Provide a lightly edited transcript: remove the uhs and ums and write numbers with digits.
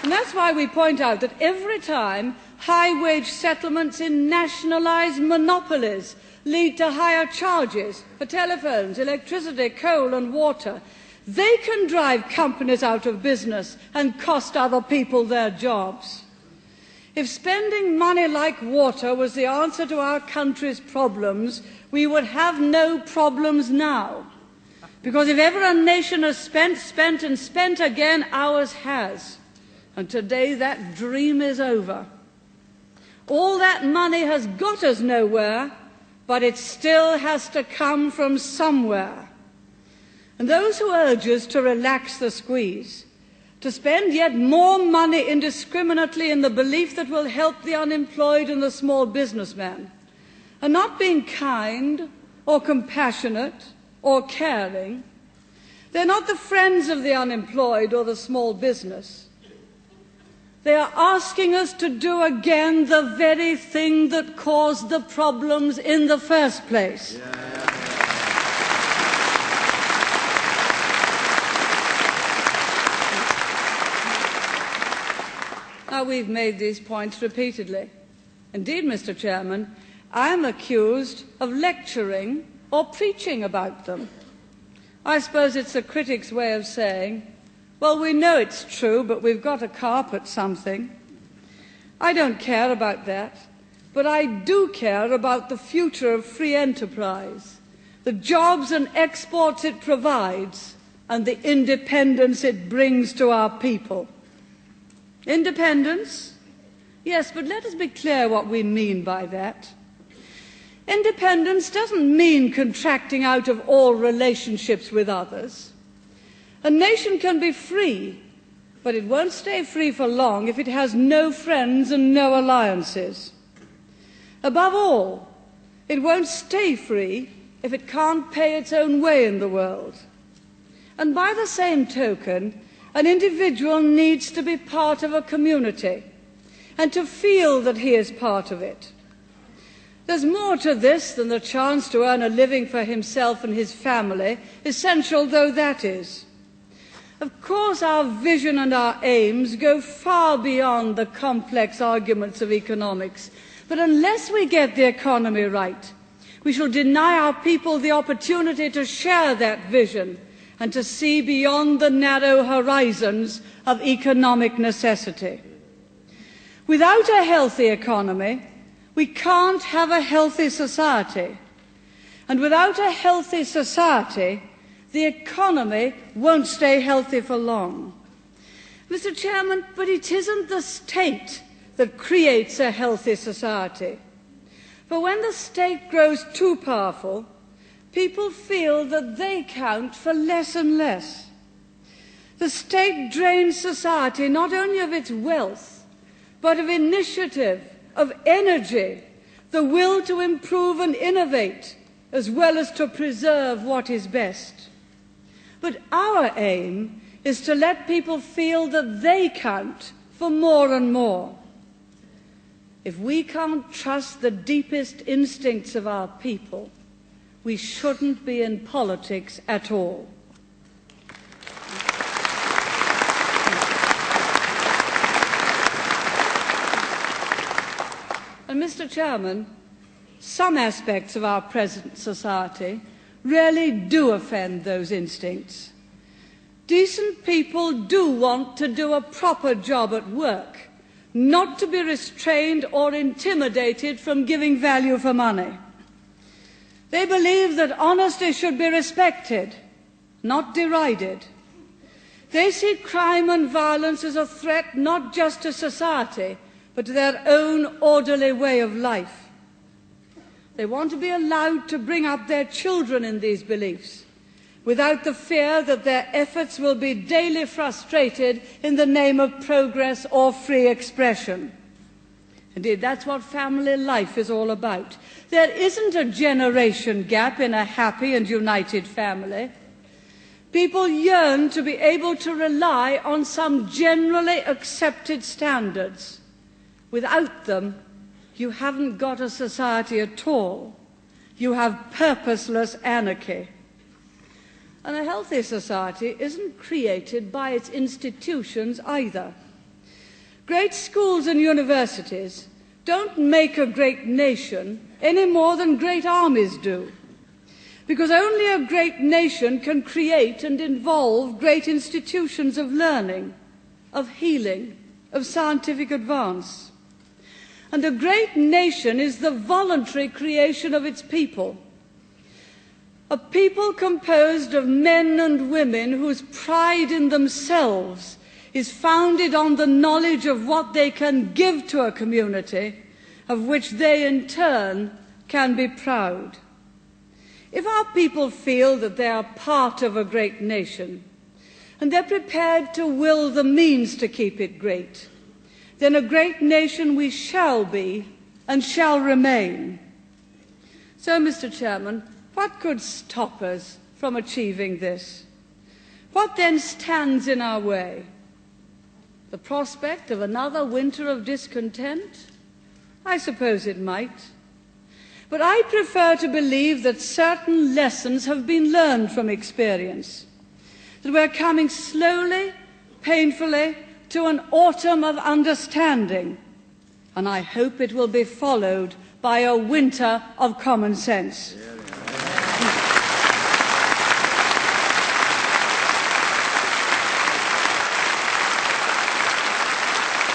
And that's why we point out that every time high-wage settlements in nationalised monopolies lead to higher charges for telephones, electricity, coal and water, they can drive companies out of business and cost other people their jobs. If spending money like water was the answer to our country's problems, we would have no problems now. Because if ever a nation has spent and spent again, ours has. And today that dream is over. All that money has got us nowhere, but it still has to come from somewhere. And those who urge us to relax the squeeze, to spend yet more money indiscriminately in the belief that will help the unemployed and the small businessman, are not being kind or compassionate or caring. They're not the friends of the unemployed or the small business. They are asking us to do again the very thing that caused the problems in the first place. Now, we've made these points repeatedly. Indeed, Mr. Chairman, I am accused of lecturing or preaching about them. I suppose it's a critic's way of saying, well, we know it's true, but we've got to carpet something. I don't care about that, but I do care about the future of free enterprise, the jobs and exports it provides, and the independence it brings to our people. Independence? Yes, but let us be clear what we mean by that. Independence doesn't mean contracting out of all relationships with others. A nation can be free, but it won't stay free for long if it has no friends and no alliances. Above all, it won't stay free if it can't pay its own way in the world. And by the same token, an individual needs to be part of a community and to feel that he is part of it. There's more to this than the chance to earn a living for himself and his family, essential though that is. Of course, our vision and our aims go far beyond the complex arguments of economics, but unless we get the economy right, we shall deny our people the opportunity to share that vision and to see beyond the narrow horizons of economic necessity. Without a healthy economy, we can't have a healthy society. And without a healthy society, the economy won't stay healthy for long. Mr. Chairman, but it isn't the state that creates a healthy society. For when the state grows too powerful, people feel that they count for less and less. The state drains society not only of its wealth, but of initiative, of energy, the will to improve and innovate, as well as to preserve what is best. But our aim is to let people feel that they count for more and more. If we can't trust the deepest instincts of our people, we shouldn't be in politics at all. And Mr. Chairman, some aspects of our present society really do offend those instincts. Decent people do want to do a proper job at work, not to be restrained or intimidated from giving value for money. They believe that honesty should be respected, not derided. They see crime and violence as a threat not just to society, but to their own orderly way of life. They want to be allowed to bring up their children in these beliefs, without the fear that their efforts will be daily frustrated in the name of progress or free expression. Indeed, that's what family life is all about. There isn't a generation gap in a happy and united family. People yearn to be able to rely on some generally accepted standards. Without them, you haven't got a society at all. You have purposeless anarchy. And a healthy society isn't created by its institutions either. Great schools and universities don't make a great nation any more than great armies do, because only a great nation can create and involve great institutions of learning, of healing, of scientific advance. And a great nation is the voluntary creation of its people, a people composed of men and women whose pride in themselves is founded on the knowledge of what they can give to a community, of which they in turn can be proud. If our people feel that they are part of a great nation, and they're prepared to will the means to keep it great, then a great nation we shall be and shall remain. So, Mr. Chairman, what could stop us from achieving this? What then stands in our way? The prospect of another winter of discontent? I suppose it might. But I prefer to believe that certain lessons have been learned from experience, that we're coming slowly, painfully, to an autumn of understanding, and I hope it will be followed by a winter of common sense.